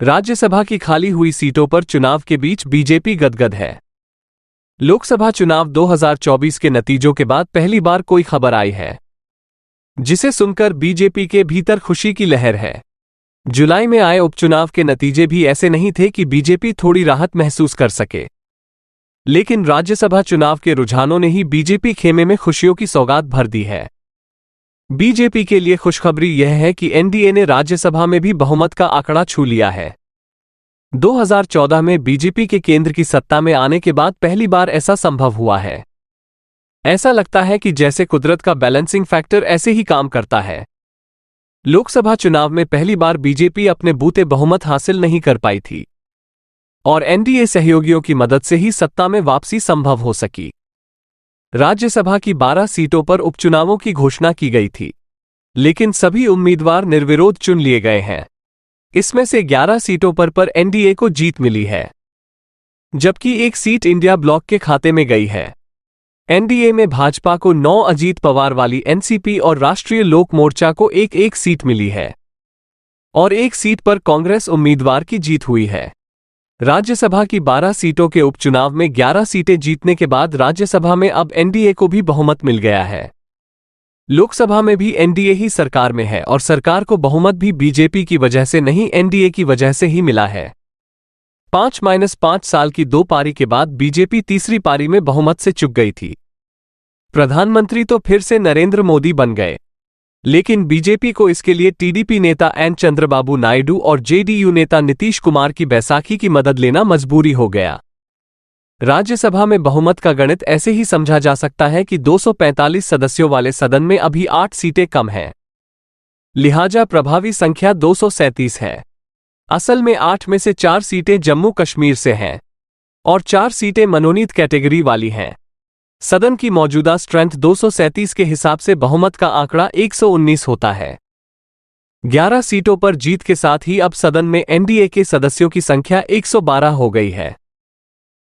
राज्यसभा की खाली हुई सीटों पर चुनाव के बीच बीजेपी गदगद है। लोकसभा चुनाव 2024 के नतीजों के बाद पहली बार कोई खबर आई है, जिसे सुनकर बीजेपी के भीतर खुशी की लहर है। जुलाई में आए उपचुनाव के नतीजे भी ऐसे नहीं थे कि बीजेपी थोड़ी राहत महसूस कर सके, लेकिन राज्यसभा चुनाव के रुझानों ने ही बीजेपी खेमे में खुशियों की सौगात भर दी है। बीजेपी के लिए खुशखबरी यह है कि एनडीए ने राज्यसभा में भी बहुमत का आंकड़ा छू लिया है। 2014 में बीजेपी के केंद्र की सत्ता में आने के बाद पहली बार ऐसा संभव हुआ है। ऐसा लगता है कि जैसे कुदरत का बैलेंसिंग फैक्टर ऐसे ही काम करता है। लोकसभा चुनाव में पहली बार बीजेपी अपने बूते बहुमत हासिल नहीं कर पाई थी और एनडीए सहयोगियों की मदद से ही सत्ता में वापसी संभव हो सकी। राज्यसभा की 12 सीटों पर उपचुनावों की घोषणा की गई थी, लेकिन सभी उम्मीदवार निर्विरोध चुन लिए गए हैं। इसमें से 11 सीटों पर एनडीए को जीत मिली है, जबकि एक सीट इंडिया ब्लॉक के खाते में गई है। एनडीए में भाजपा को 9, अजीत पवार वाली एनसीपी और राष्ट्रीय लोक मोर्चा को एक सीट मिली है और एक सीट पर कांग्रेस उम्मीदवार की जीत हुई है। राज्यसभा की 12 सीटों के उपचुनाव में 11 सीटें जीतने के बाद राज्यसभा में अब एनडीए को भी बहुमत मिल गया है। लोकसभा में भी एनडीए ही सरकार में है और सरकार को बहुमत भी बीजेपी की वजह से नहीं, एनडीए की वजह से ही मिला है। 5-5 साल की 2 पारी के बाद बीजेपी तीसरी पारी में बहुमत से चूक गई थी। प्रधानमंत्री तो फिर से नरेंद्र मोदी बन गए, लेकिन बीजेपी को इसके लिए टीडीपी नेता एन चंद्रबाबू नायडू और जेडीयू नेता नीतीश कुमार की बैसाखी की मदद लेना मजबूरी हो गया। राज्यसभा में बहुमत का गणित ऐसे ही समझा जा सकता है कि 245 सदस्यों वाले सदन में अभी 8 सीटें कम हैं, लिहाजा प्रभावी संख्या 237 है। असल में 8 में से 4 सीटें जम्मू कश्मीर से हैं और 4 सीटें मनोनीत कैटेगरी वाली हैं। सदन की मौजूदा स्ट्रेंथ 237 के हिसाब से बहुमत का आंकड़ा 119 होता है। 11 सीटों पर जीत के साथ ही अब सदन में एनडीए के सदस्यों की संख्या 112 हो गई है।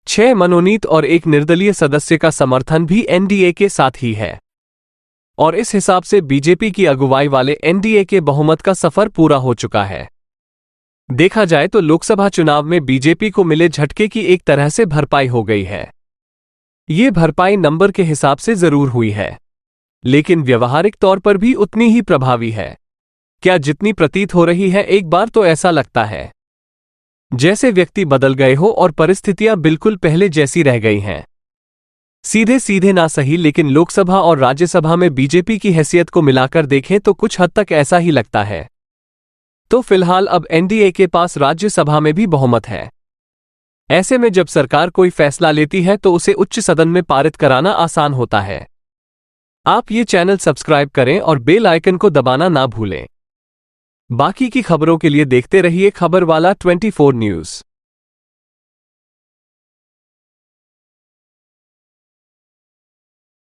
6 मनोनीत और 1 निर्दलीय सदस्य का समर्थन भी एनडीए के साथ ही है और इस हिसाब से बीजेपी की अगुवाई वाले एनडीए के बहुमत का सफर पूरा हो चुका है। देखा जाए तो लोकसभा चुनाव में बीजेपी को मिले झटके की एक तरह से भरपाई हो गई है। ये भरपाई नंबर के हिसाब से जरूर हुई है, लेकिन व्यवहारिक तौर पर भी उतनी ही प्रभावी है। क्या जितनी प्रतीत हो रही है, एक बार तो ऐसा लगता है जैसे व्यक्ति बदल गए हो और परिस्थितियां बिल्कुल पहले जैसी रह गई हैं। सीधे सीधे ना सही, लेकिन लोकसभा और राज्यसभा में बीजेपी की हैसियत को मिलाकर देखें तो कुछ हद तक ऐसा ही लगता है। तो फिलहाल अब एनडीए के पास राज्यसभा में भी बहुमत है। ऐसे में जब सरकार कोई फैसला लेती है तो उसे उच्च सदन में पारित कराना आसान होता है। आप ये चैनल सब्सक्राइब करें और बेल आइकन को दबाना ना भूलें। बाकी की खबरों के लिए देखते रहिए खबरवाला 24 न्यूज़।